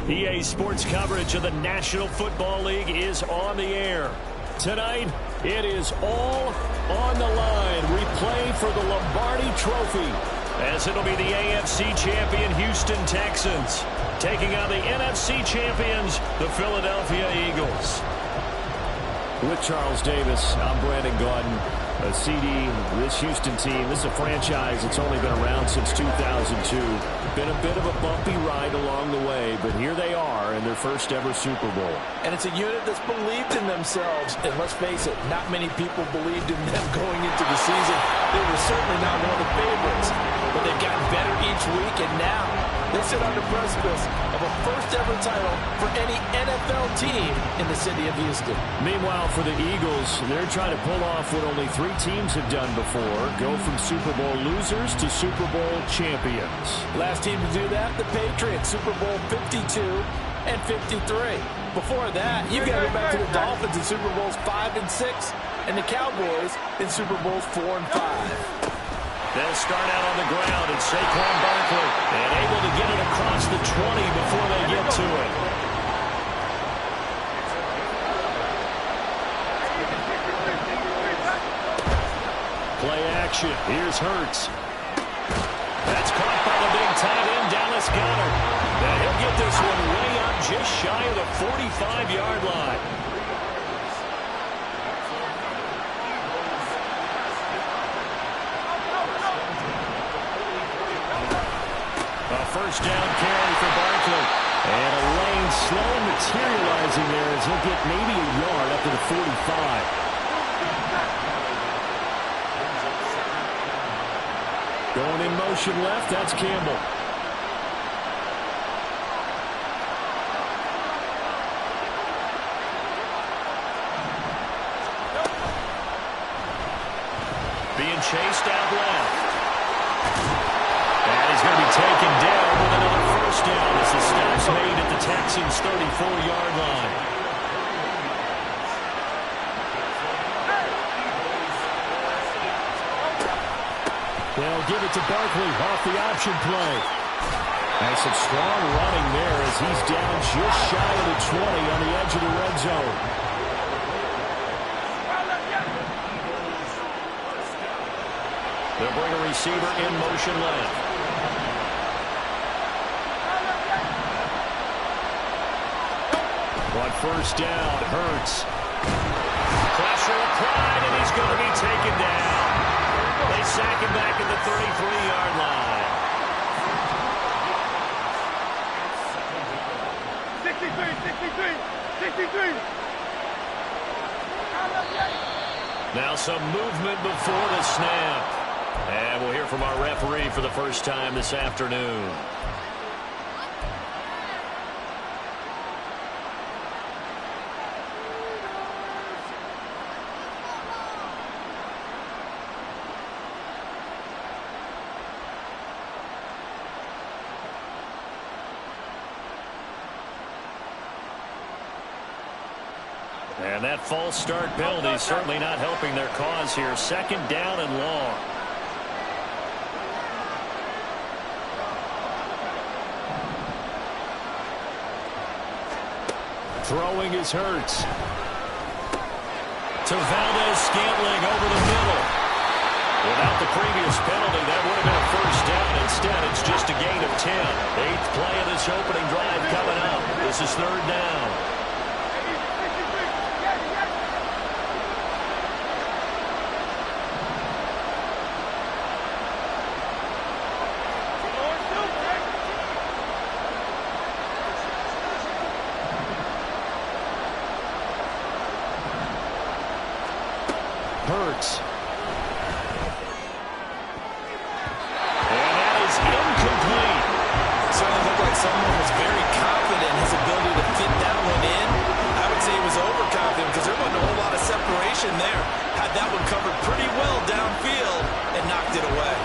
EA Sports coverage of the National Football League is on the air. Tonight, it is all on the line. We play for the Lombardi Trophy, as it'll be the AFC champion Houston Texans taking on the NFC champions, the Philadelphia Eagles. With Charles Davis, I'm Brandon Gaudin. CD, this Houston team, this is a franchise that's only been around since 2002. Been a bit of a bumpy ride along the way, but here they are in their first ever Super Bowl. And it's a unit that's believed in themselves. And let's face it, not many people believed in them going into the season. They were certainly not one of the favorites. But they've gotten better each week, and now they sit on the precipice of a first-ever title for any NFL team in the city of Houston. Meanwhile, for the Eagles, they're trying to pull off what only 3 teams have done before, go from Super Bowl losers to Super Bowl champions. Last team to do that, the Patriots, Super Bowl 52 and 53. Before that, you got to go back to the Dolphins in Super Bowls 5 and 6, and the Cowboys in Super Bowls 4 and 5. They'll start out on the ground, and Saquon Barkley, and able to get it across the 20 before they get to it. Play action. Here's Hurts. That's caught by the big tight end, Dallas Goedert. And he'll get this one way up just shy of the 45-yard line. First down carry for Barkley. And a lane slow materializing there as he'll get maybe a yard up to the 45. Going in motion left, that's Campbell. Being chased out left. And he's going to be taken down with another first down as the stop's made at the Texans' 34-yard line. They'll give it to Barkley off the option play. And some strong running there as he's down just shy of the 20 on the edge of the red zone. They'll bring a receiver in motion left. On first down, Hurts. Pressure applied, and he's going to be taken down. They sack him back at the 33-yard line. 63. Now some movement before the snap. And we'll hear from our referee for the first time this afternoon. And that false start penalty is certainly not helping their cause here. Second down and long. Throwing is Hurts. To Valdez-Scantling over the middle. Without the previous penalty, that would have been a first down. Instead, it's just a gain of 10. 8th play of this opening drive coming up. This is third down. hurts. And that is incomplete. Certainly looked like someone was very confident in his ability to fit that one in. I would say he was overconfident because there wasn't a whole lot of separation there. Had that one covered pretty well downfield and knocked it away.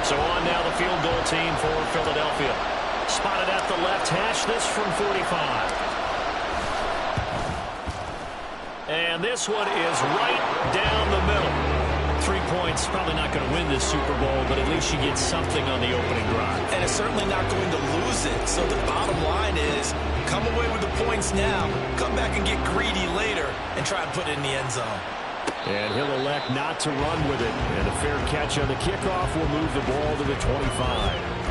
So on now the field goal team for Philadelphia. Spotted at the left hash, this from 45. And this one is right down the middle. 3 points, probably not going to win this Super Bowl, but at least you get something on the opening drive. And it's certainly not going to lose it. So the bottom line is, come away with the points now, come back and get greedy later, and try and put it in the end zone. And he'll elect not to run with it. And a fair catch on the kickoff will move the ball to the 25.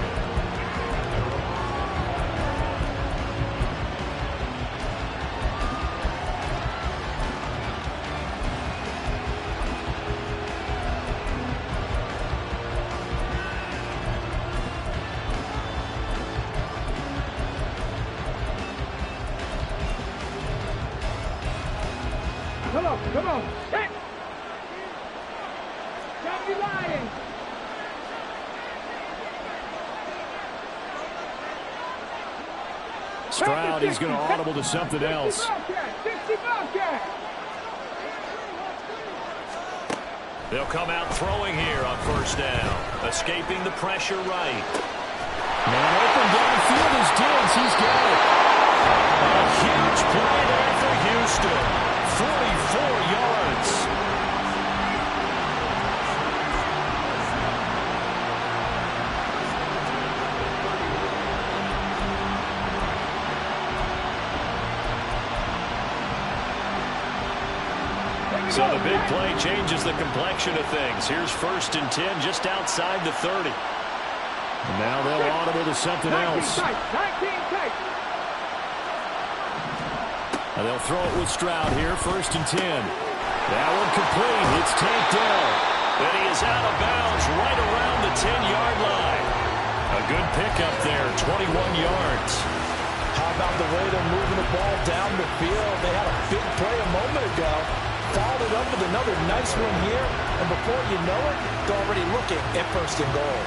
Come on. Hey! Don't be lying. Stroud, he's going to audible to something else. 60 Bobcat. They'll come out throwing here on first down. Escaping the pressure right. Man open downfield is Diggs. He's got it. A huge play there for Houston. 44 yards. So the big play changes the complexion of things. Here's 1st and 10 just outside the 30. And now they'll audible to something else. 19 tight. And they'll throw it with Stroud here, 1st and 10. That one complete. It's tanked down. And he is out of bounds right around the 10-yard line. A good pickup there, 21 yards. How about the way they're moving the ball down the field? They had a big play a moment ago. Followed it up with another nice one here. And before you know it, they're already looking at 1st and goal.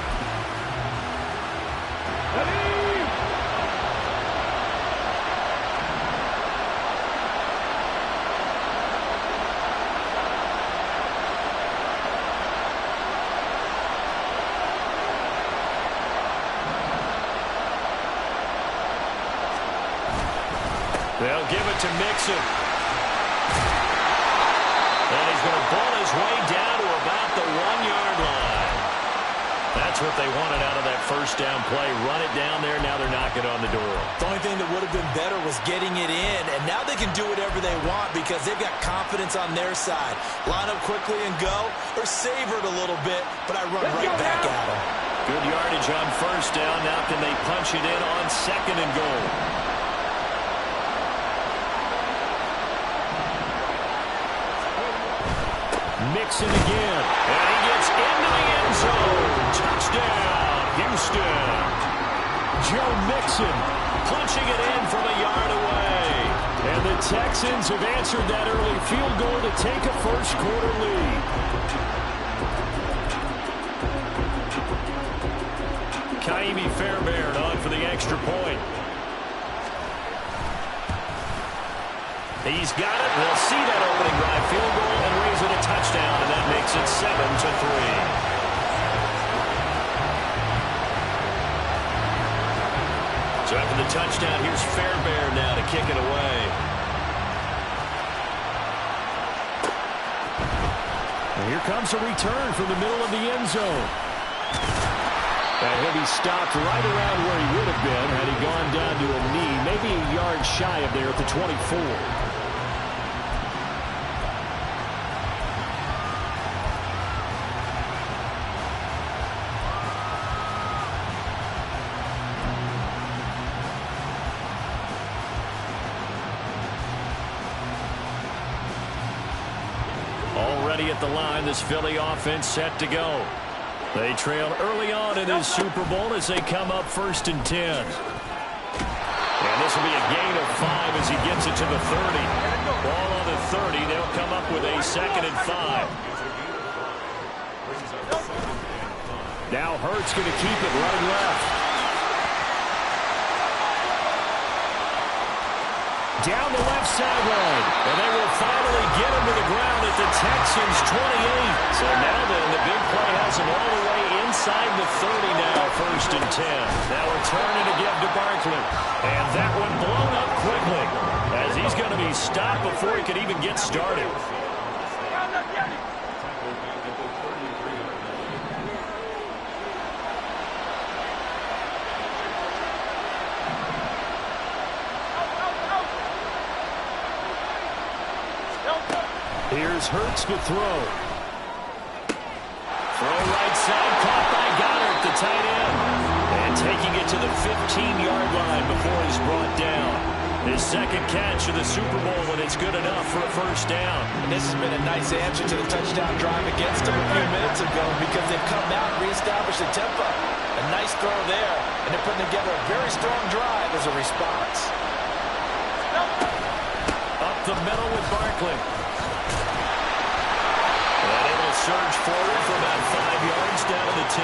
They'll give it to Mixon. And he's going to ball his way down to about the 1-yard line. That's what they wanted out of that first down play. Run it down there. Now they're knocking on the door. The only thing that would have been better was getting it in. And now they can do whatever they want because they've got confidence on their side. Line up quickly and go, or savor it a little bit, but I run right back at them. Good yardage on first down. Now can they punch it in on 2nd and goal? Mixon again. And he gets into the end zone. Touchdown, Houston. Joe Mixon punching it in from a yard away. And the Texans have answered that early field goal to take a first-quarter lead. Kaimi Fairbairn on for the extra point. He's got it. We'll see that opening drive field goal and raise it a touchdown, and that makes it 7-3. So after the touchdown, here's Fairbairn now to kick it away. And here comes a return from the middle of the end zone. And he'll be stopped right around where he would have been had he gone down to a knee, maybe a yard shy of there at the 24. Already at the line, this Philly offense set to go. They trail early on in this Super Bowl as they come up 1st and 10. And this will be a gain of 5 as he gets it to the 30. Ball on the 30. They'll come up with a 2nd and 5. Now Hurts going to keep it running left. Down the left sideline. And they will finally get him to the ground at the Texans' 28. So now then, the big play has him all the way inside the 30 now, 1st and 10. Now returning to give to Barkley. And that one blown up quickly as he's going to be stopped before he could even get started. Here's Hurts to throw. Throw right side, caught by Goddard, the tight end. And taking it to the 15-yard line before he's brought down. His 2nd catch of the Super Bowl, and it's good enough for a 1st down. And this has been a nice answer to the touchdown drive against them a few minutes ago because they've come out and reestablished the tempo. A nice throw there, and they're putting together a very strong drive as a response. Up the middle with Barkley. And it'll surge forward for about 5 yards down to the 10.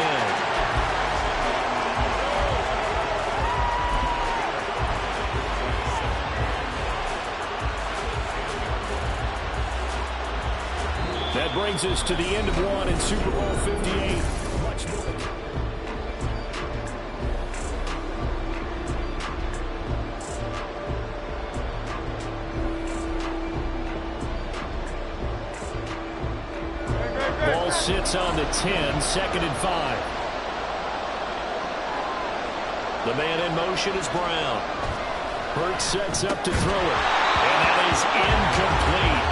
That brings us to the end of one in Super Bowl 58. Much more. Ball sits on the 10, 2nd and 5. The man in motion is Brown. Hurts sets up to throw it. And that is incomplete.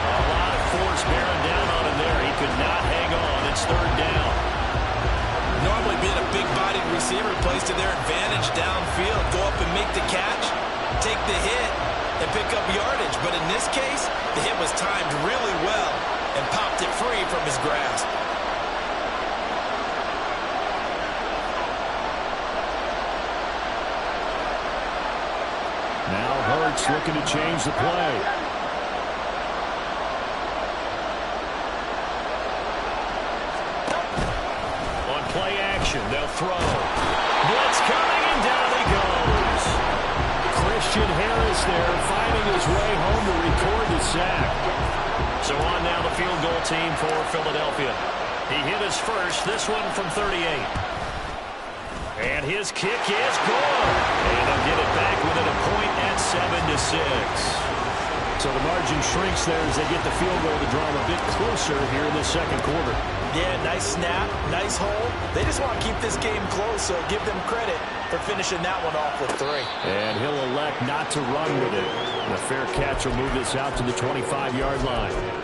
A lot of force bearing down on him there. He could not hang on. It's 3rd down. Normally being a big-bodied receiver plays to their advantage downfield. Go up and make the catch, take the hit, and pick up yardage. But in this case, the hit was timed really well and popped it free from his grasp. Now Hurts looking to change the play. On play action, they'll throw. Blitz coming, and down he goes. Christian Harris there finding his way home to record the sack. So on now the field goal team for Philadelphia. He hit his first, this one from 38. And his kick is good. And they'll get it back within a point at 7-6. So the margin shrinks there as they get the field goal to draw them a bit closer here in the 2nd quarter. Yeah, nice snap, nice hole. They just want to keep this game close, so give them credit for finishing that one off with 3. And he'll elect not to run with it. And a fair catch will move this out to the 25-yard line.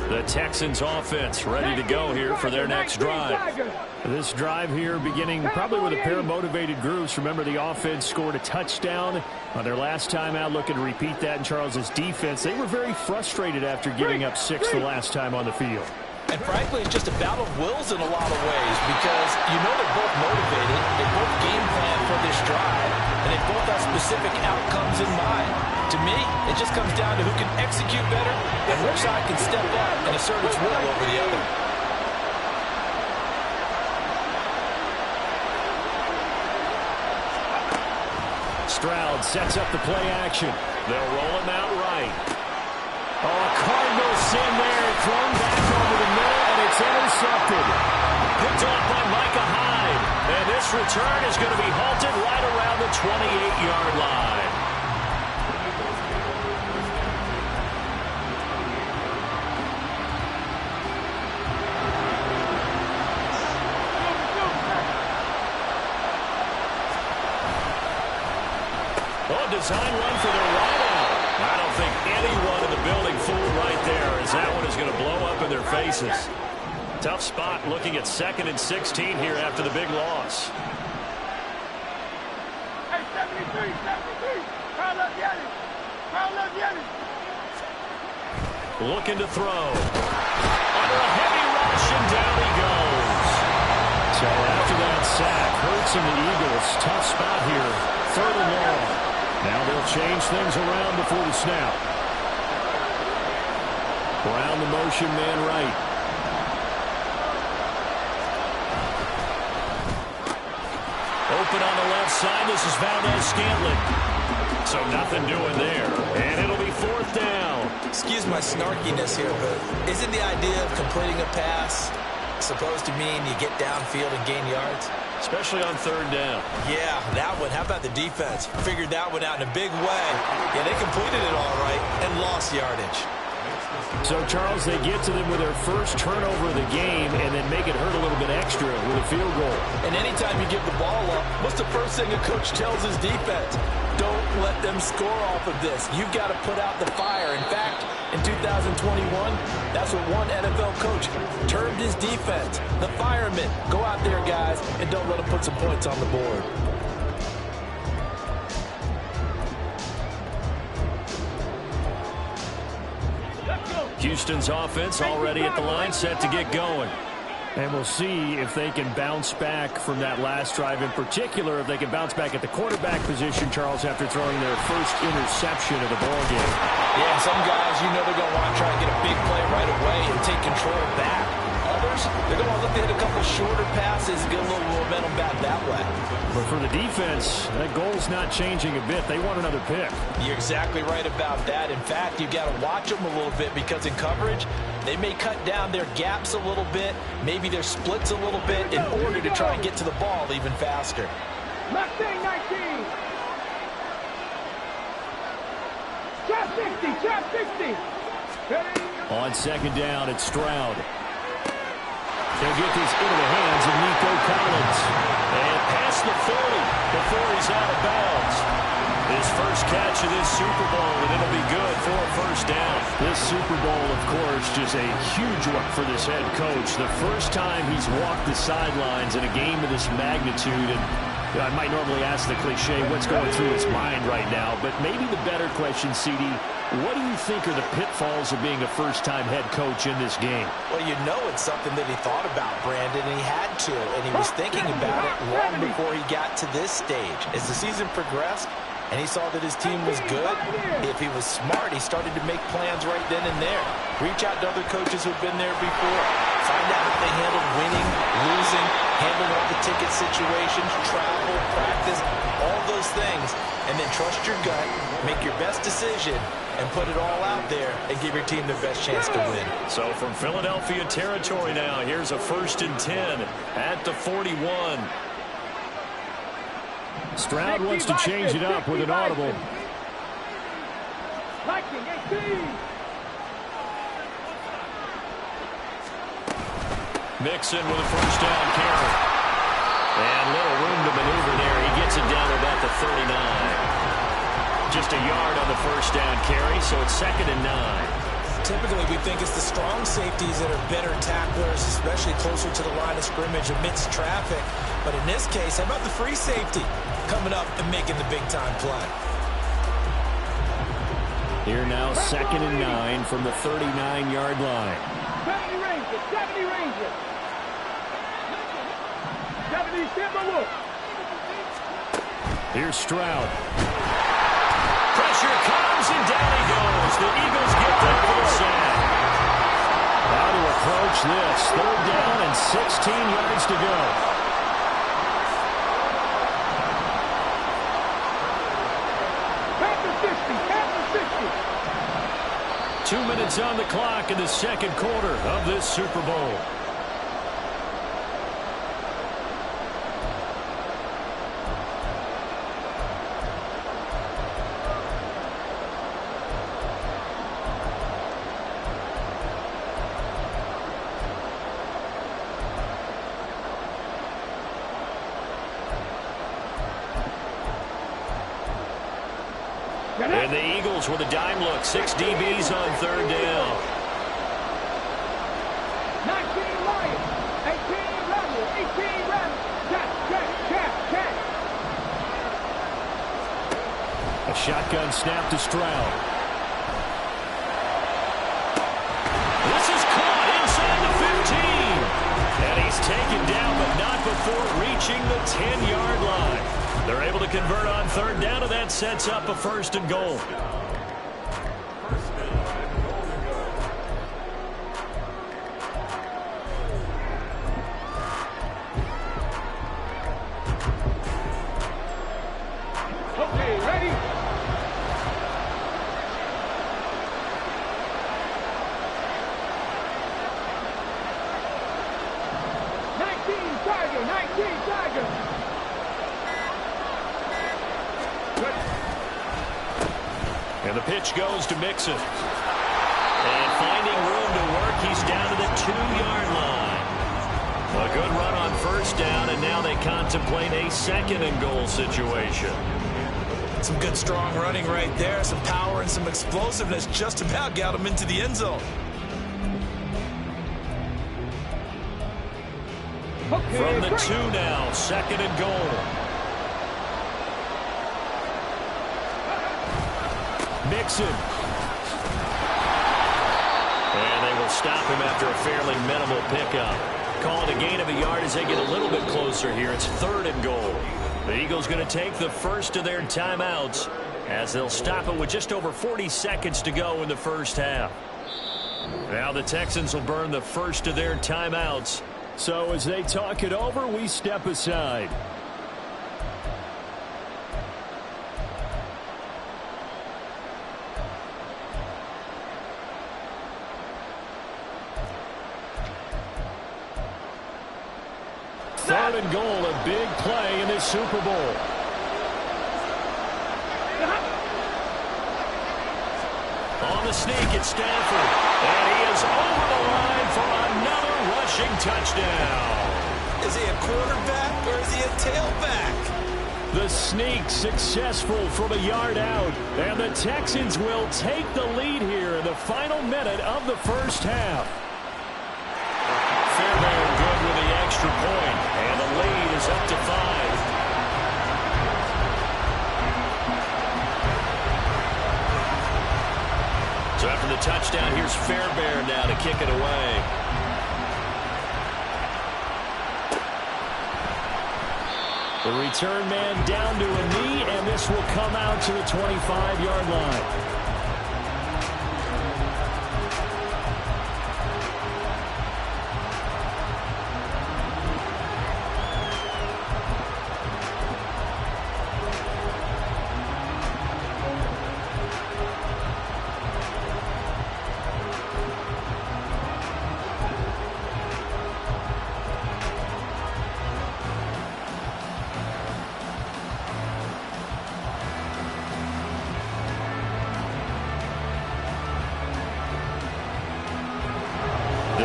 The Texans offense ready to go here for their next drive. This drive here beginning probably with a pair of motivated groups. Remember, the offense scored a touchdown on their last time out. Looking to repeat that in Charles's defense. They were very frustrated after giving up 6 the last time on the field. And frankly, it's just a battle of wills in a lot of ways because you know they're both motivated, they both game plan for this drive, and they both have specific outcomes in mind. To me, it just comes down to who can execute better and which side can step up and assert its will over the other. Stroud sets up the play action. They'll roll him out right. Oh, a Cardinal sin there, thrown back over the middle, and it's intercepted. Picked off by Micah Hyde. And this return is going to be halted right around the 28-yard line. Oh, design run for their wideout. I don't think anyone in the building fooled right there, as that one is going to blow up in their faces. Tough spot looking at 2nd and 16 here after the big loss. Hey, 73, 73. Looking to throw. Under a heavy rush, and down he goes. So after that sack, Hurts and the Eagles, tough spot here. 3rd and long. Now they'll change things around before the snap. Brown the motion man right. Open on the left side. This is Valdez-Scantling. So nothing doing there. And it'll be 4th down. Excuse my snarkiness here, but isn't the idea of completing a pass supposed to mean you get downfield and gain yards? Especially on 3rd down. Yeah, that one. How about the defense? Figured that one out in a big way. Yeah, they completed it all right and lost yardage. So, Charles, they get to them with their first turnover of the game and then make it hurt a little bit extra with a field goal. And anytime you give the ball up, what's the first thing a coach tells his defense? Don't let them score off of this. You've got to put out the fire. In fact, in 2021, that's what one NFL coach termed his defense. The firemen. Go out there, guys, and don't let them put some points on the board. Houston's offense already at the line, set to get going. And we'll see if they can bounce back from that last drive. In particular, if they can bounce back at the quarterback position, Charles, after throwing their first interception of the ballgame. Yeah, some guys, you know they're going to want to try and get a big play right away and take control back. Others, they're going to look to hit a couple shorter passes and get a little momentum back that way. But for the defense, that goal's not changing a bit. They want another pick. You're exactly right about that. In fact, you've got to watch them a little bit because in coverage, they may cut down their gaps a little bit, maybe their splits a little bit in order to try and get to the ball even faster. 19. Trap 60. On 2nd down, it's Stroud. They'll get this into the hands of Nico Collins. And past the 40 before he's out of bounds. His first catch of this Super Bowl, and it'll be good for a 1st down. This Super Bowl, of course, just a huge one for this head coach. The first time he's walked the sidelines in a game of this magnitude. And I might normally ask the cliche, what's going through his mind right now? But maybe the better question, CD, what do you think are the pitfalls of being a first-time head coach in this game? Well, you know it's something that he thought about, Brandon, and he had to. And he was thinking about it long before he got to this stage. As the season progressed, and he saw that his team was good, if he was smart, he started to make plans right then and there. Reach out to other coaches who've been there before. Find out how they handled winning, losing, handling all the ticket situations, travel, practice, all those things. And then trust your gut, make your best decision, and put it all out there and give your team the best chance to win. So from Philadelphia territory now, here's a 1st and 10 at the 41. Stroud wants to change it up with an audible. Mixon with a 1st down carry. And little room to maneuver there. He gets it down to about the 39. Just a yard on the 1st down carry, so it's 2nd and 9. Typically, we think it's the strong safeties that are better tacklers, especially closer to the line of scrimmage amidst traffic. But in this case, how about the free safety coming up and making the big-time play? Here now, 2nd and 9 from the 39-yard line. 70 Rangers. 70 Timberwolves. Here's Stroud. Pressure comes, and down he goes. The Eagles get that for the sack. How to approach this. 3rd down and 16 yards to go. Panther 60. 2 minutes on the clock in the 2nd quarter of this Super Bowl. And the Eagles with a dime look. 6 DBs on 3rd down. 19 Lions. 18 Rebels. 18 Rebels. Catch. A shotgun snap to Stroud. This is caught inside the 15. And he's taken down, but not before reaching the 10-yard line. They're able to convert on third down, and that sets up a 1st and goal. Okay, ready? Tiger, 19 Tiger. And the pitch goes to Mixon. And finding room to work, he's down to the 2-yard line. A good run on 1st down, and now they contemplate a 2nd and goal situation. Some good strong running right there. Some power and some explosiveness just about got him into the end zone. From the 2 now, 2nd and goal. Mixon. And they will stop him after a fairly minimal pickup. Call it a gain of a yard as they get a little bit closer here. It's 3rd and goal. The Eagles going to take the first of their timeouts as they'll stop it with just over 40 seconds to go in the first half. Now the Texans will burn the first of their timeouts. So as they talk it over, we step aside. Third and goal, a big play in this Super Bowl. On the sneak, it's Stafford. And he is over the line for another rushing touchdown. Is he a quarterback or is he a tailback? The sneak successful from a yard out. And the Texans will take the lead here in the final minute of the first half. Fairbairn good with the extra point. And the lead is up to 5. So after the touchdown, here's Fairbairn now to kick it away. The return man down to a knee, and this will come out to the 25-yard line.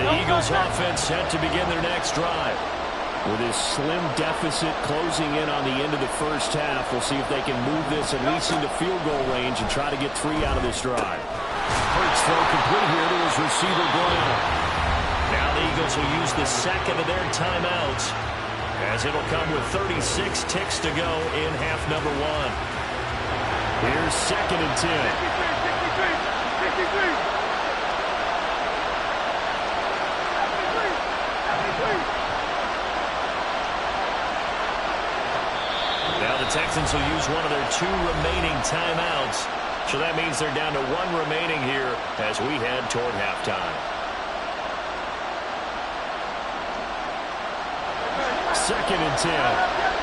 Eagles offense set to begin their next drive. With his slim deficit closing in on the end of the first half, we'll see if they can move this at least into field goal range and try to get 3 out of this drive. Hurts throw complete here to his receiver Brown. Now the Eagles will use the second of their timeouts as it'll come with 36 ticks to go in half number 1. Here's 2nd and 10. 53. Now the Texans will use one of their 2 remaining timeouts. So that means they're down to 1 remaining here as we head toward halftime. 2nd and 10.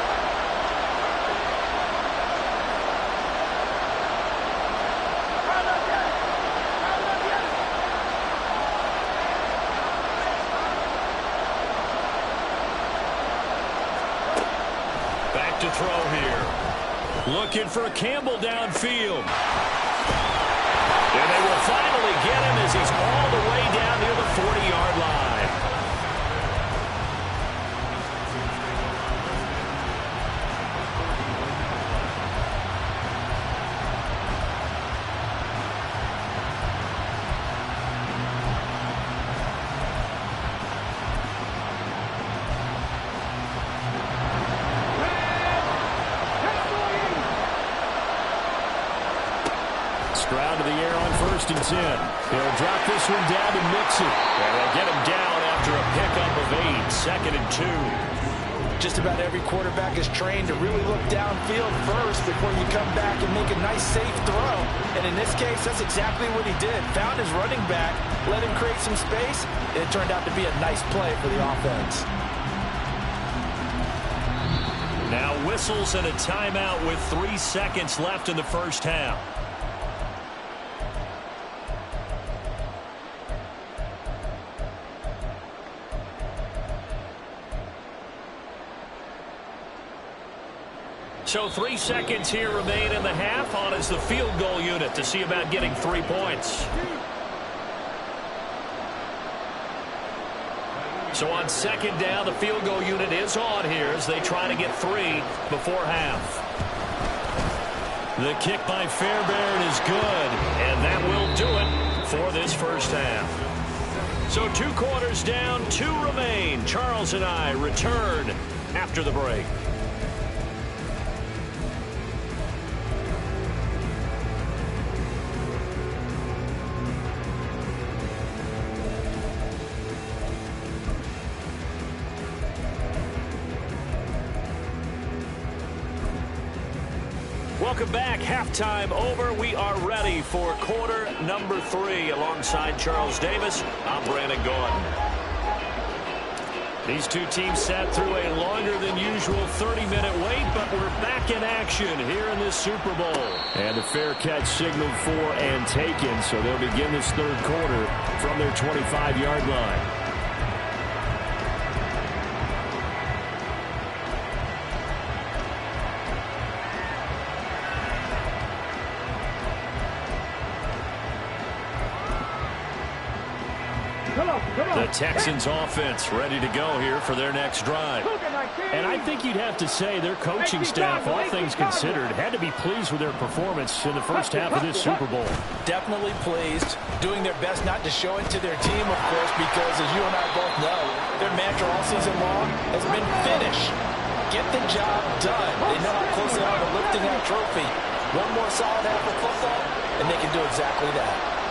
To throw here. Looking for Campbell downfield. And they will finally get him as he's all the way down near the 40-yard line. Stroud to the air on 1st and 10. He'll drop this one down to Mixon. And they'll get him down after a pickup of 8. 2nd and 2. Just about every quarterback is trained to really look downfield first before you come back and make a nice, safe throw. And in this case, that's exactly what he did. Found his running back, let him create some space, and it turned out to be a nice play for the offense. Now whistles and a timeout with 3 seconds left in the first half. So 3 seconds here remain in the half. On is the field goal unit to see about getting 3 points. So on 2nd down, the field goal unit is on here as they try to get 3 before half. The kick by Fairbairn is good, and that will do it for this first half. So 2 quarters down, 2 remain. Charles and I return after the break. Welcome back. Halftime over. We are ready for quarter number 3. Alongside Charles Davis, I'm Brandon Gordon. These two teams sat through a longer than usual 30-minute wait, but we're back in action here in this Super Bowl. And the fair catch signaled for and taken, so they'll begin this 3rd quarter from their 25-yard line. The Texans offense ready to go here for their next drive. And I think you'd have to say their coaching staff, all things considered, had to be pleased with their performance in the first half of this Super Bowl. Definitely pleased. Doing their best not to show it to their team, of course, because as you and I both know, their mantra all season long has been finish. Get the job done. They know how close they are to lifting that trophy. One more solid half of football, and they can do exactly that.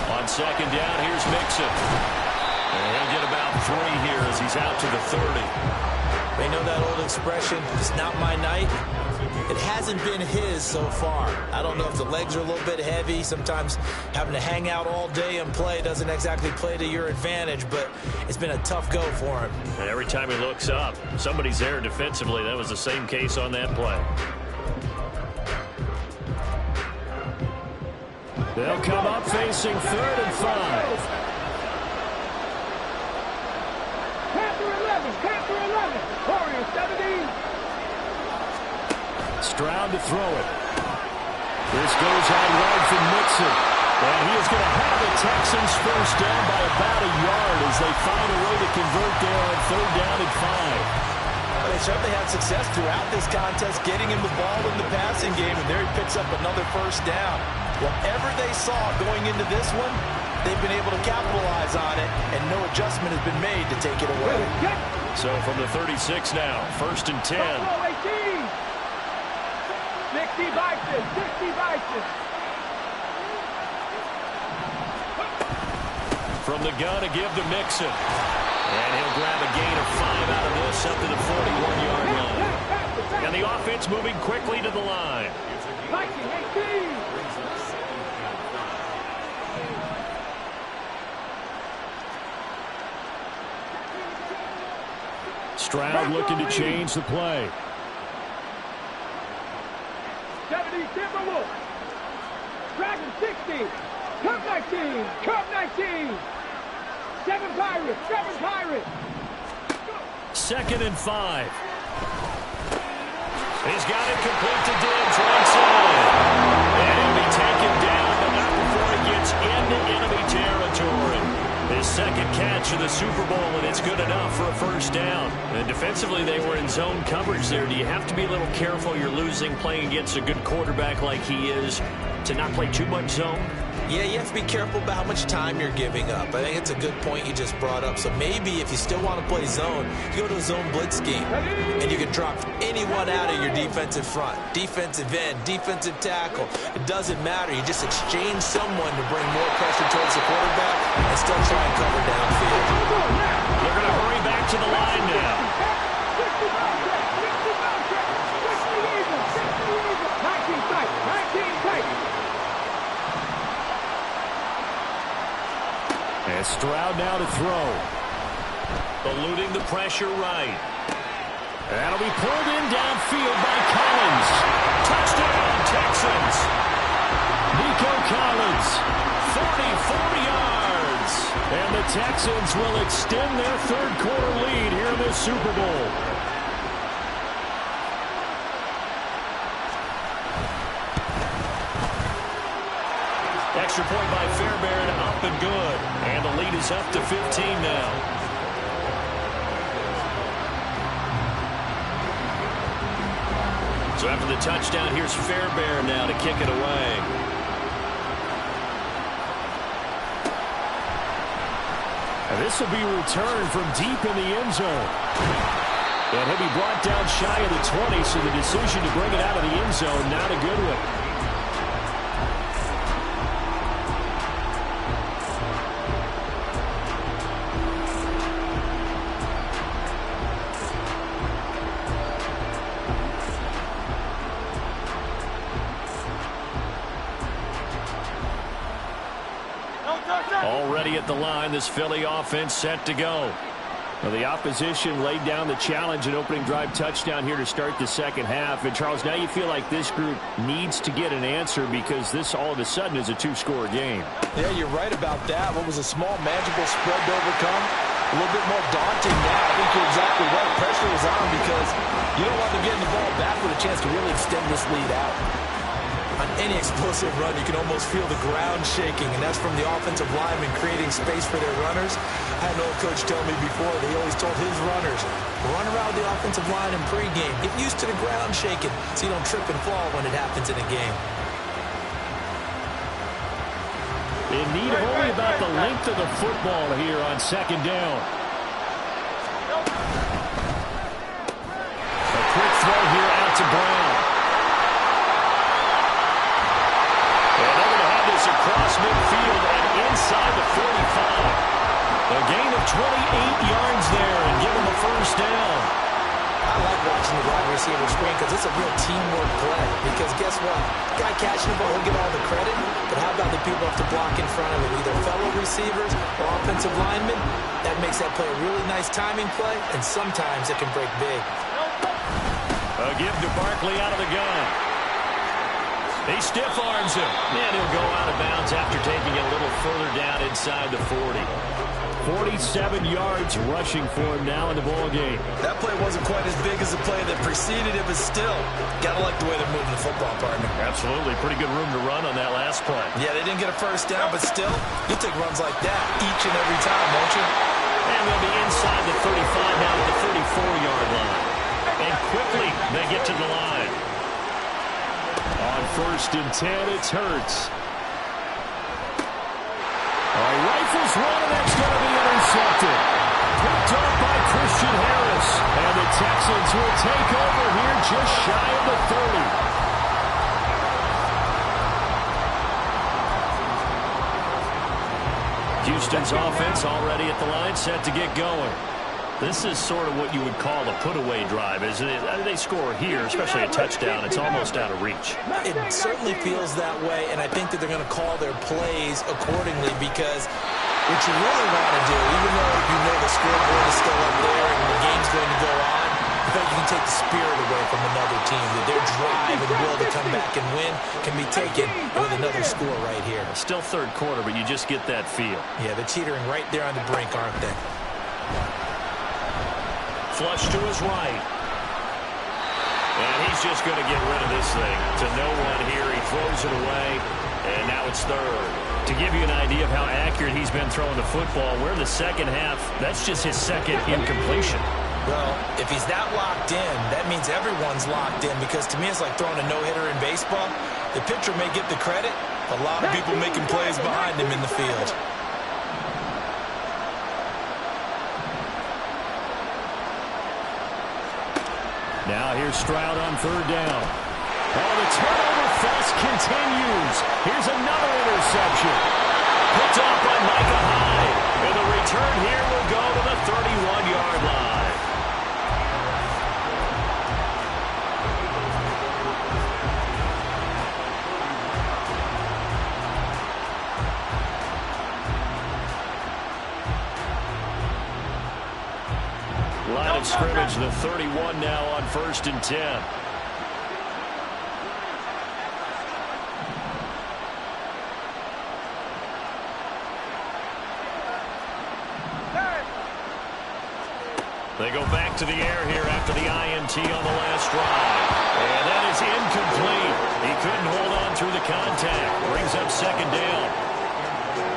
On 2nd down, here's Mixon. And he'll get about 3 here as he's out to the 30. They know that old expression, it's not my night. It hasn't been his so far. I don't know if the legs are a little bit heavy. Sometimes having to hang out all day and play doesn't exactly play to your advantage, but it's been a tough go for him. And every time he looks up, somebody's there defensively. That was the same case on that play. They'll come up facing 3rd and 5. Panther 11, Warriors 17. Stroud to throw it. This goes out wide from Mixon. And he is going to have the Texans first down by about a yard as they find a way to convert there on 3rd down and 5. Well, they certainly had success throughout this contest, getting him the ball in the passing game, and there he picks up another first down. Whatever they saw going into this one, they've been able to capitalize on it, and no adjustment has been made to take it away. So from the 36 now, 1st and 10. 60 Vikings, 60 Vikings. From the gun to give to Mixon. And he'll grab a gain of 5 out of this up to the 41-yard line. And the offense moving quickly to the line. Viking 18. Stroud looking to change the play. 70 Timberwolves. Dragon 60. Cup 19. Cup 19. 7 Pirates. 7 Pirates. 2nd and 5. He's got it complete to Diggs right side. And he'll be taken down, but not before he gets into enemy territory. His 2nd catch of the Super Bowl, and it's good enough for a first down. And defensively, they were in zone coverage there. Do you have to be a little careful? You're losing playing against a good quarterback like he is. to not play too much zone? Yeah, you have to be careful about how much time you're giving up. I think it's a good point you just brought up. So maybe if you still want to play zone, you go to a zone blitz scheme. And you can drop anyone out of your defensive front. Defensive end, defensive tackle. It doesn't matter. You just exchange someone to bring more pressure towards the quarterback and still try and cover downfield. They're going to hurry back to the line now. And Stroud now to throw. Eluding the pressure right. That'll be pulled in downfield by Collins. Touchdown, Texans. Nico Collins, 44 yards. And the Texans will extend their third quarter lead here in the Super Bowl. Extra point by Fairbairn, up and good. And the lead is up to 15 now. So after the touchdown, here's Fairbairn now to kick it away. And this will be returned from deep in the end zone. And he'll be brought down shy of the 20, so the decision to bring it out of the end zone, not a good one. Already at the line, this Philly offense set to go. Well, the opposition laid down the challenge and opening drive touchdown here to start the second half. And, Charles, now you feel like this group needs to get an answer because this all of a sudden is a two-score game. Yeah, you're right about that. What was a small, manageable spread to overcome, a little bit more daunting now. I think you're exactly right. Pressure is on because you don't want them getting the ball back with a chance to really extend this lead out. On any explosive run, you can almost feel the ground shaking, and that's from the offensive linemen creating space for their runners. I had an old coach tell me before, they always told his runners, run around the offensive line in pregame. Get used to the ground shaking so you don't trip and fall when it happens in a game. In need of only about the length of the football here on second down. A quick throw here out to Brown. Across midfield and inside the 45. A gain of 28 yards there and give him a first down. I like watching the wide receiver screen because it's a real teamwork play. Because guess what? The guy catching the ball will get all the credit, but how about the people who have to block in front of him, either fellow receivers or offensive linemen? That makes that play a really nice timing play, and sometimes it can break big. A give to Barkley out of the gun. He stiff arms him, and he'll go out of bounds after taking it a little further down inside the 40. 47 yards rushing for him now in the ball game. That play wasn't quite as big as the play that preceded it, but still, gotta like the way they're moving the football, partner. Absolutely, pretty good room to run on that last play. Yeah, they didn't get a first down, but still, you'll take runs like that each and every time, won't you? And they'll be inside the 35 now at the 34-yard line. And quickly, they get to the line. On 1st and 10, it's Hurts. Rifles run, and that's going to be intercepted. Picked up by Christian Harris. And the Texans will take over here just shy of the 30. Houston's offense already at the line, set to get going. This is sort of what you would call a put-away drive, isn't it? They score here, especially a touchdown. It's almost out of reach. It certainly feels that way, and I think that they're going to call their plays accordingly because what you really want to do, even though you know the scoreboard is still up there and the game's going to go on, I think you can take the spirit away from another team. That their drive and will to come back and win can be taken with another score right here. Still third quarter, but you just get that feel. Yeah, they're teetering right there on the brink, aren't they? Flush to his right. And he's just going to get rid of this thing. To no one here. He throws it away. And now it's third. To give you an idea of how accurate he's been throwing the football, we're in the second half. That's just his second incompletion. Well, if he's that locked in, that means everyone's locked in because to me it's like throwing a no-hitter in baseball. The pitcher may get the credit. A lot of people making plays behind him in the field. Now here's Stroud on third down. Oh, the turnover fest continues. Here's another interception. Picked off by Micah Hyde. And the return here will go to the 31-yard line. Line of scrimmage, the 31 now on 1st and 10. They go back to the air here after the INT on the last drive. And that is incomplete. He couldn't hold on through the contact. Brings up 2nd down.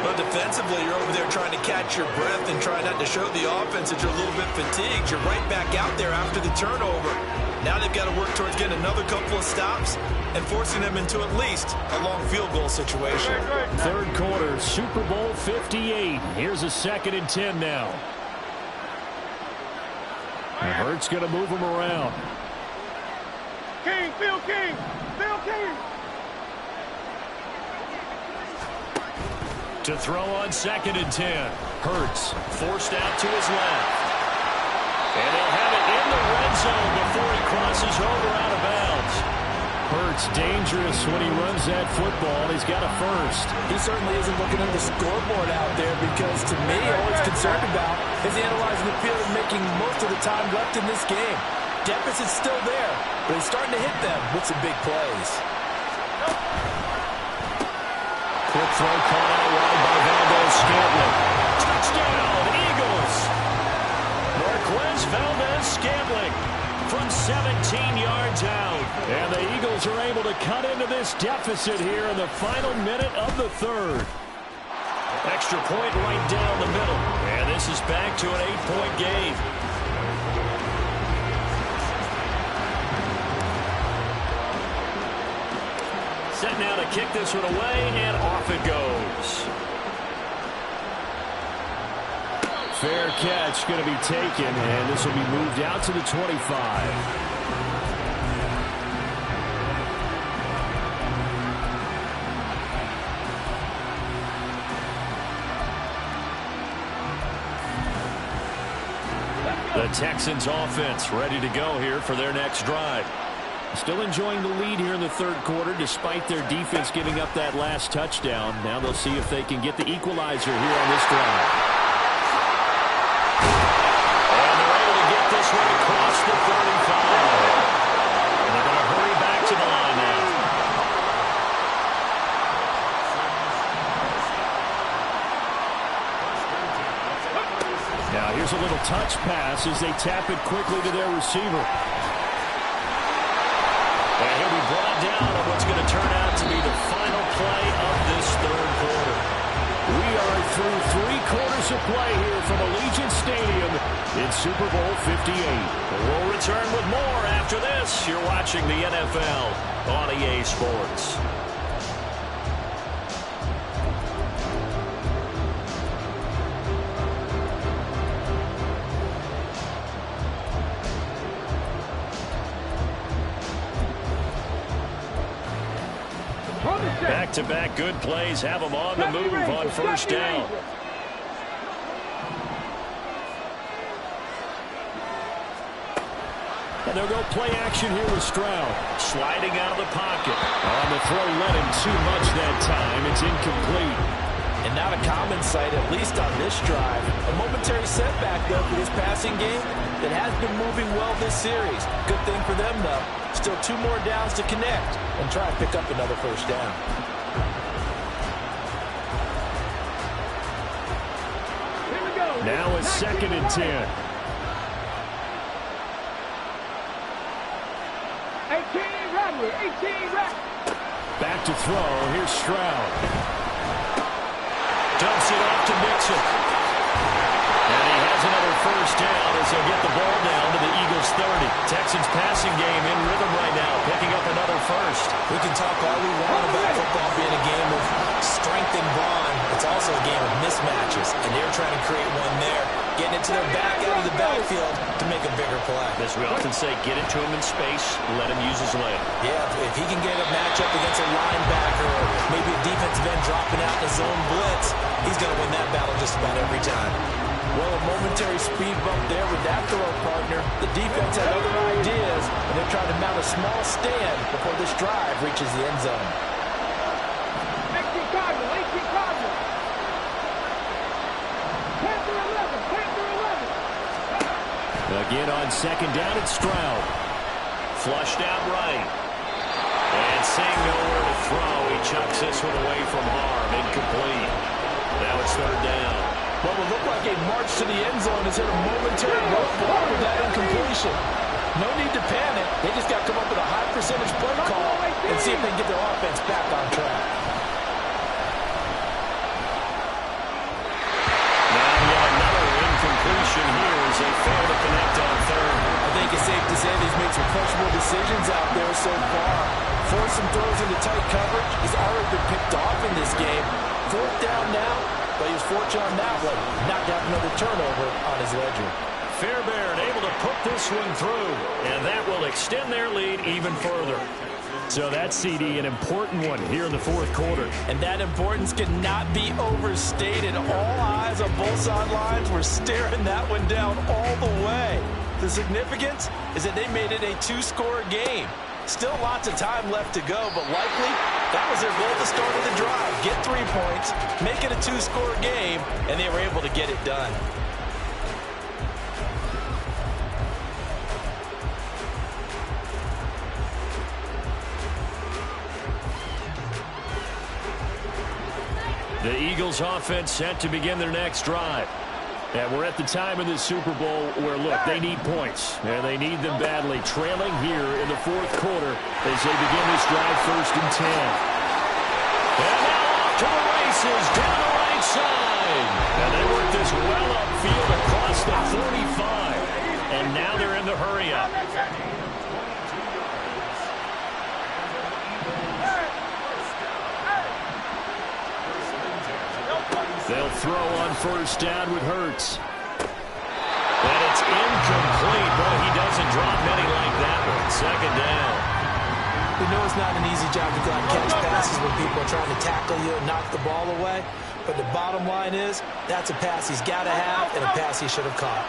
But defensively, you're over there trying to catch your breath and try not to show the offense that you're a little bit fatigued. You're right back out there after the turnover. Now they've got to work towards getting another couple of stops and forcing them into at least a long field goal situation. Third quarter, Super Bowl 58. Here's a 2nd and 10 now. And Hurts going to move him around. King, Phil King, Phil King. To throw on 2nd and 10. Hurts forced out to his left. And he'll have it in the red zone before he crosses over out of bounds. Hurts dangerous when he runs that football. He's got a first. He certainly isn't looking at the scoreboard out there because, to me, all he's concerned about is analyzing the field and making most of the time left in this game. Deficit's still there, but he's starting to hit them with some big plays. Quick throw caught out wide by Valdez-Scantling. Touchdown, Eagles! Marquez Valdez-Scantling from 17 yards out. And the Eagles are able to cut into this deficit here in the final minute of the third. Extra point right down the middle. And this is back to an 8-point game. Set now to kick this one away, and off it goes. Fair catch going to be taken, and this will be moved out to the 25. The Texans offense ready to go here for their next drive. Still enjoying the lead here in the third quarter despite their defense giving up that last touchdown. Now they'll see if they can get the equalizer here on this drive. And they're able to get this one across the 35. And they're going to hurry back to the line now. Now here's a little touch pass as they tap it quickly to their receiver. And he'll be brought down on what's going to turn out to be the final play of this third quarter. We are through 3 quarters of play here from Allegiant Stadium in Super Bowl 58. We'll return with more after this. You're watching the NFL on EA Sports. Back-to-back good plays have them on the move on first down. And they'll go play action here with Stroud. Sliding out of the pocket. On the throw, let him too much that time. It's incomplete. And not a common sight, at least on this drive. A momentary setback, though, for this passing game that has been moving well this series. Good thing for them, though. Still 2 more downs to connect and try to pick up another first down. Now it's 2nd and 10. 18 Radley, 18 Radley. Back to throw. Here's Stroud. Dumps it off to Mixon. And he has another first down as he'll get the ball down to the Eagles' 30. Texans passing game in rhythm right now, picking up another first. We can talk all we want about football being a game of strength and brawn. It's also a game of mismatches, and they're trying to create one there, getting it to their back out of the backfield to make a bigger play. As we often say, get it to him in space, let him use his leg. Yeah, if he can get a matchup against a linebacker or maybe a defensive end dropping out in a zone blitz, he's going to win that battle just about every time. Well, a momentary speed bump there with that throw partner. The defense had other ideas, and they're trying to mount a small stand before this drive reaches the end zone. 18 Cardinals, 18 Cardinals. 10 through 11, 10 through 11. Again on second down, it's Stroud. Flushed out right. And seeing nowhere to throw, he chucks this one away from harm. Incomplete. Now it's third down. What will look like a march to the end zone has hit a momentary roadblock with that incompletion. No need to panic. They just got to come up with a high percentage play call and see if they can get their offense back on track. Now yet another incompletion here as they fail to connect on third. I think it's safe to say he's made some questionable decisions out there so far. Forced some throws into tight coverage. He's already been picked off in this game. Fourth down now. But he was fortunate on that one, not got another turnover on his ledger. Fairbairn able to put this one through, and that will extend their lead even further. So that CD, an important one here in the fourth quarter. And that importance cannot be overstated. All eyes on both sidelines were staring that one down all the way. The significance is that they made it a two-score game. Still lots of time left to go, but likely that was their goal at the start of the drive. Get 3 points, make it a two-score game, and they were able to get it done. The Eagles offense set to begin their next drive. And we're at the time in the Super Bowl where, look, they need points. And they need them badly. Trailing here in the fourth quarter as they begin this drive 1st and 10. And now off to the races down the right side. And they work this well upfield across the 45. And now they're in the hurry-up. They'll throw on 1st down with Hurts. And it's incomplete. Boy, he doesn't drop many like that one. 2nd down. We know it's not an easy job to go out and catch passes when people are trying to tackle you and knock the ball away. But the bottom line is, that's a pass he's got to have and a pass he should have caught.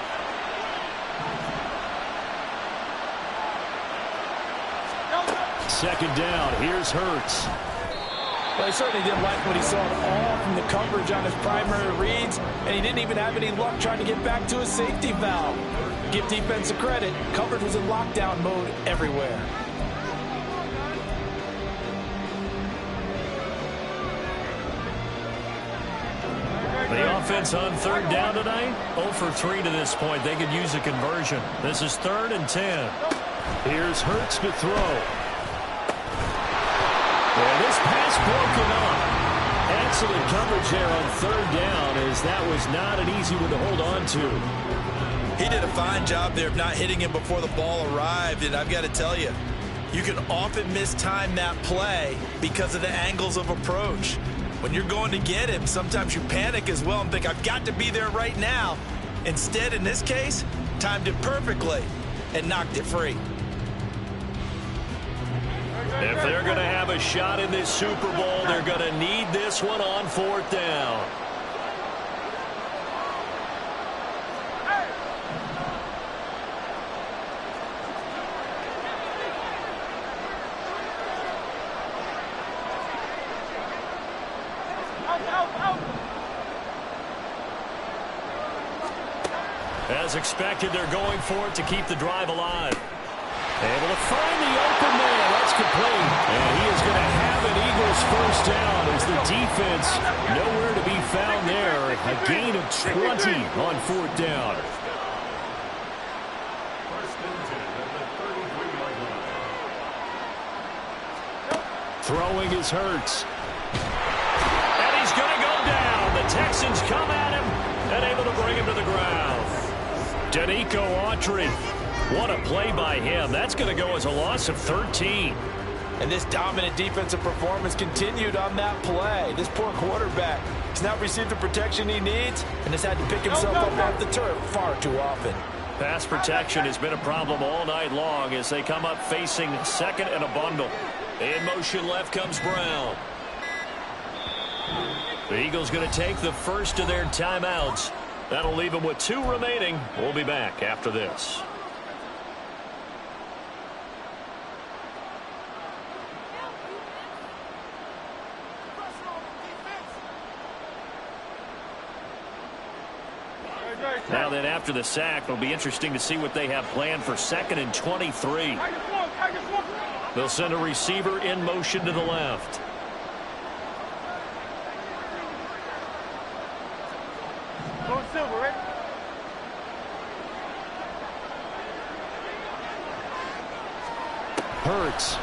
Second down. Here's Hurts. Well, he certainly didn't like what he saw at all from the coverage on his primary reads, and he didn't even have any luck trying to get back to his safety valve. Give defense a credit. Coverage was in lockdown mode everywhere. The offense on 3rd down tonight, 0 for 3 to this point. They could use a conversion. This is 3rd and 10. Here's Hurts to throw. And this pass broken up. Excellent coverage there on 3rd down, as that was not an easy one to hold on to. He did a fine job there of not hitting him before the ball arrived, and I've got to tell you, you can often mistime that play because of the angles of approach. When you're going to get him, sometimes you panic as well and think, I've got to be there right now. Instead, in this case, timed it perfectly and knocked it free. If they're going to have a shot in this Super Bowl, they're going to need this one on 4th down. As expected, they're going for it to keep the drive alive. Able to find the open man. That's complete. And he is going to have an Eagles 1st down as the defense nowhere to be found there. A gain of 20 on 4th down. Throwing is Hurts. And he's going to go down. The Texans come at him and able to bring him to the ground. Danico Autry. What a play by him. That's going to go as a loss of 13. And this dominant defensive performance continued on that play. This poor quarterback has not received the protection he needs and has had to pick himself up off the turf far too often. Pass protection has been a problem all night long as they come up facing second and a bundle. In motion left comes Brown. The Eagles going to take the first of their timeouts. That'll leave them with 2 remaining. We'll be back after this. Now then, after the sack, it'll be interesting to see what they have planned for 2nd and 23. They'll send a receiver in motion to the left. Hurts.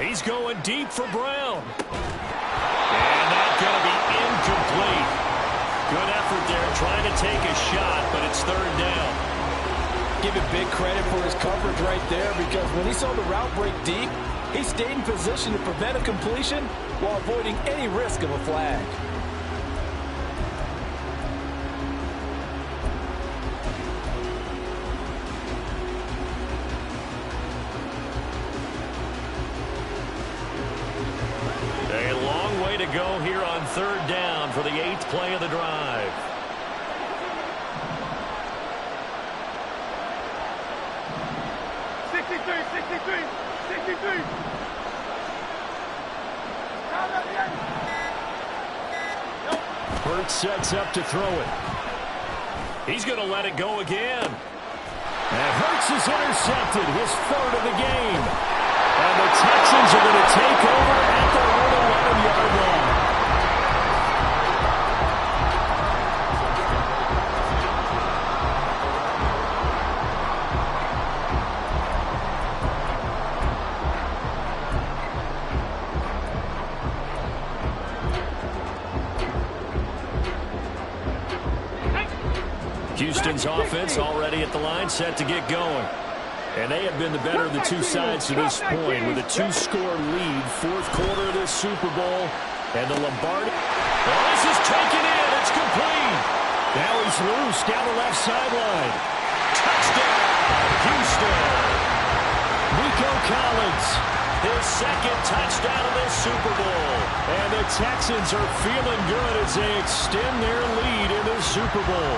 He's going deep for Brown. And that's going to be incomplete. Good effort there trying to take a shot, but it's 3rd down. Give him big credit for his coverage right there, because when he saw the route break deep, he stayed in position to prevent a completion while avoiding any risk of a flag. A long way to go here on 3rd down for the 8th play of the drive. Hurts sets up to throw it. He's going to let it go again. And Hurts is intercepted, his 3rd of the game. And the Texans are going to take over at their own 11-yard line. Houston's offense already at the line, set to get going. And they have been the better of the 2 sides to this point with a 2-score lead. 4th quarter of this Super Bowl. And the Lombardi. Well, this is taken in. It's complete. Now he's loose down the left sideline. Touchdown, Houston. Nico Collins, his 2nd touchdown of this Super Bowl. And the Texans are feeling good as they extend their lead in this Super Bowl.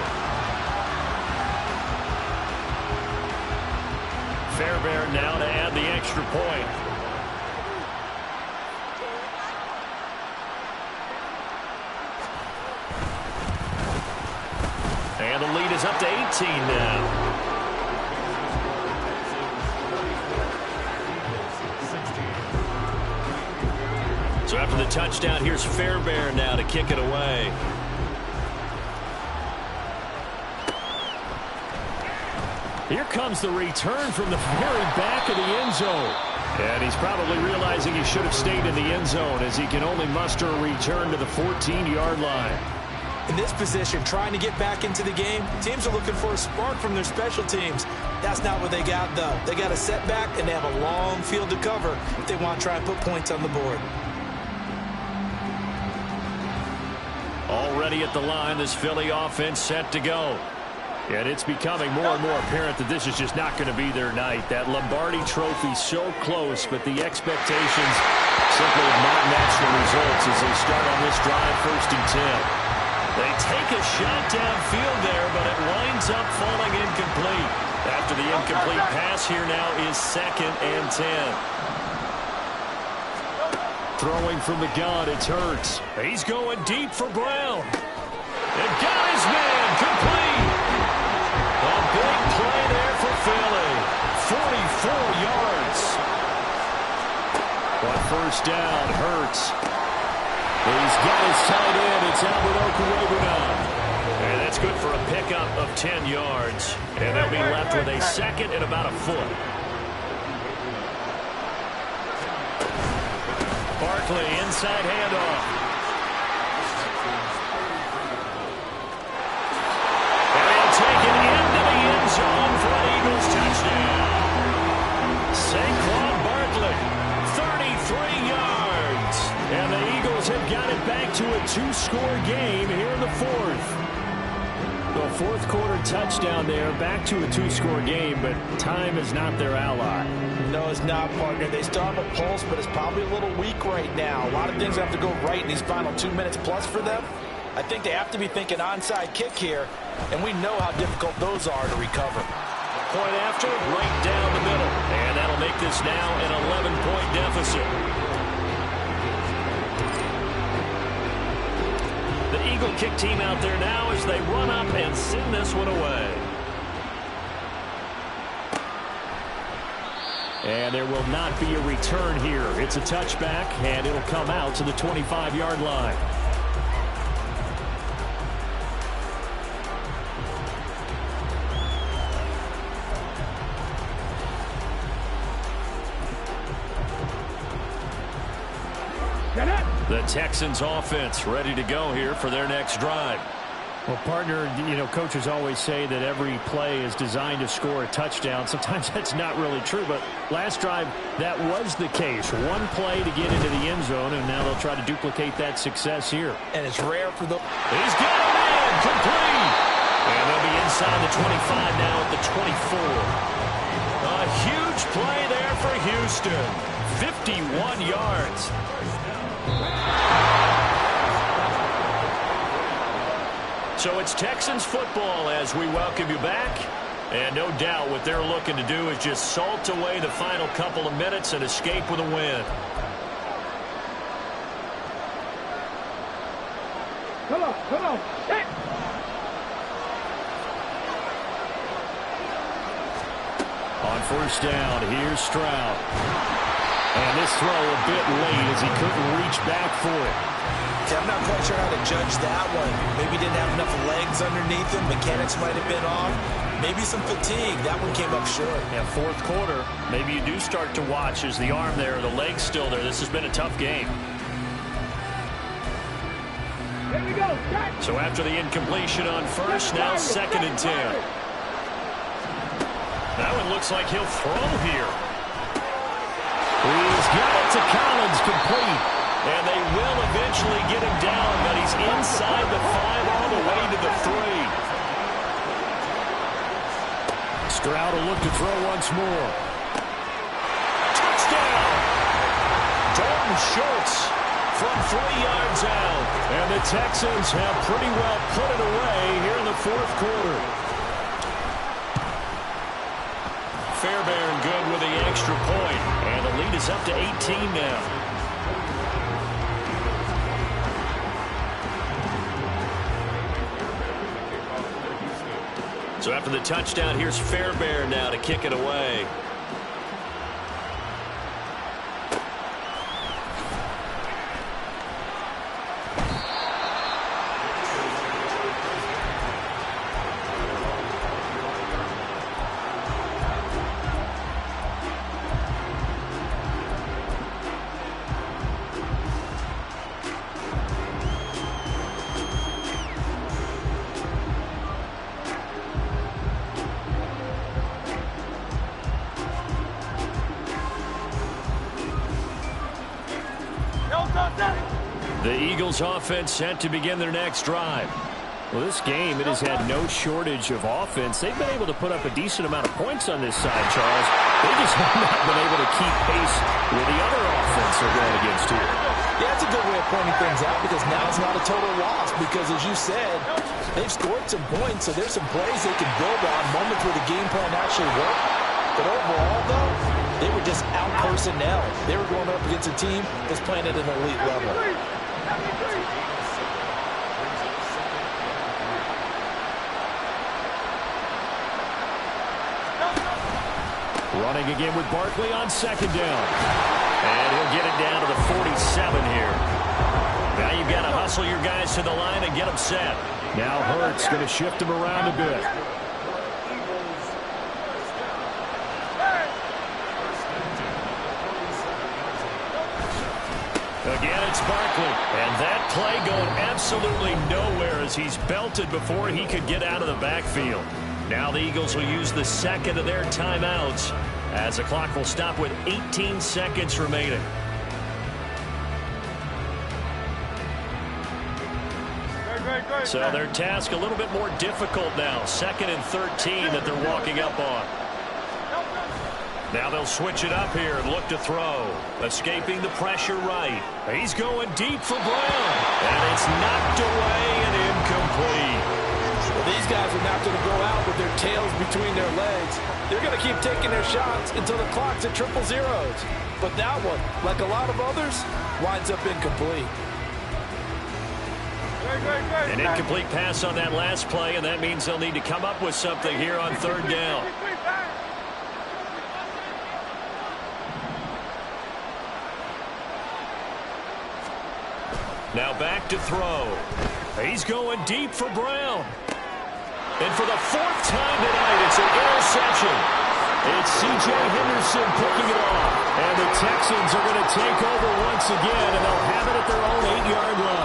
Fairbairn now to add the extra point. And the lead is up to 18 now. So after the touchdown, here's Fairbairn now to kick it away. Here comes the return from the very back of the end zone. And he's probably realizing he should have stayed in the end zone as he can only muster a return to the 14-yard line. In this position, trying to get back into the game, teams are looking for a spark from their special teams. That's not what they got, though. They got a setback, and they have a long field to cover if they want to try and put points on the board. Already at the line, this Philly offense set to go. And it's becoming more and more apparent that this is just not going to be their night. That Lombardi trophy so close, but the expectations simply have not matched the results as they start on this drive 1st and 10. They take a shot downfield there, but it winds up falling incomplete. After the incomplete pass, here now is 2nd and 10. Throwing from the gun, it's Hurts. He's going deep for Brown. And got his man complete. A big play there for Philly. 44 yards. On 1st down, Hurts. He's got his tight end. It's Albert Okwuegbunam. And that's good for a pickup of 10 yards. And they'll be left with a 2nd and about a foot. Barkley, inside handoff. Taken into the end zone for an Eagles touchdown. Saquon two-score game here in the fourth. The fourth quarter touchdown there, back to a two-score game, but time is not their ally. No, it's not, partner. They still have a pulse, but it's probably a little weak right now. A lot of things have to go right in these final 2 minutes plus for them. I think they have to be thinking onside kick here, and we know how difficult those are to recover. Point after, right down the middle. And that'll make this now an 11-point deficit. The Eagle kick team out there now as they run up and send this one away. And there will not be a return here. It's a touchback, and it'll come out to the 25-yard line. The Texans offense ready to go here for their next drive. Well, partner, you know, coaches always say that every play is designed to score a touchdown. Sometimes that's not really true, but last drive, that was the case. One play to get into the end zone, and now they'll try to duplicate that success here. And it's rare for the... He's got it in, complete! And they'll be inside the 25 now at the 24. A huge play there for Houston. 51 yards. So it's Texans football as we welcome you back. And no doubt what they're looking to do is just salt away the final couple of minutes and escape with a win. Come on, come on. Hey. On first down, here's Stroud. And this throw a bit late as he couldn't reach back for it. I'm not quite sure how to judge that one. Maybe didn't have enough legs underneath him. Mechanics might have been off. Maybe some fatigue. That one came up short. Yeah, fourth quarter, maybe you do start to watch as the arm there, the leg's still there. This has been a tough game. Here we go. So after the incompletion on first, now 2nd and 10. That one looks like he'll throw here. He's got it to Collins, complete. And they will eventually get him down, but he's inside the 5 all the way to the 3. Stroud will look to throw once more. Touchdown! Dalton Schultz from 3 yards out. And the Texans have pretty well put it away here in the fourth quarter. Fairbairn good with the extra point. And the lead is up to 18 now. So after the touchdown, here's Fairbairn now to kick it away. The Eagles offense set to begin their next drive. Well, this game, it has had no shortage of offense. They've been able to put up a decent amount of points on this side, Charles. They just have not been able to keep pace with the other offense they're going against here. Yeah, that's a good way of pointing things out because now it's not a total loss because, as you said, they've scored some points, so there's some plays they can build on, moments where the game plan actually worked. But overall, though, they were just out personnel. They were going up against a team that's playing at an elite level. Running again with Barkley on 2nd down. And he'll get it down to the 47 here. Now you've got to hustle your guys to the line and get them set. Now Hurts going to shift them around a bit. Again, it's Barkley. And that play going absolutely nowhere as he's belted before he could get out of the backfield. Now the Eagles will use the second of their timeouts as the clock will stop with 18 seconds remaining. So their task a little bit more difficult now. 2nd and 13 that they're walking up on. Now they'll switch it up here and look to throw. Escaping the pressure right. He's going deep for Brown. And it's knocked away and incomplete. Well, these guys are not going to go out with their tails between their legs. They're going to keep taking their shots until the clock's at triple zeros. But that one, like a lot of others, winds up incomplete. An incomplete pass on that last play, and that means they'll need to come up with something here on 3rd down. Now back to throw. He's going deep for Brown. And for the 4th time tonight, it's an interception. It's C.J. Henderson picking it off. And the Texans are going to take over once again, and they'll have it at their own 8-yard line.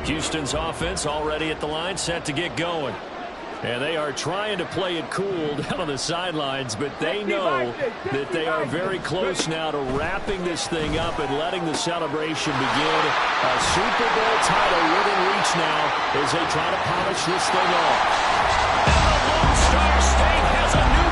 Houston's offense already at the line, set to get going. And they are trying to play it cool down on the sidelines, but they know that they are very close now to wrapping this thing up and letting the celebration begin. A Super Bowl title within reach now as they try to polish this thing off. And the Lone Star State has a new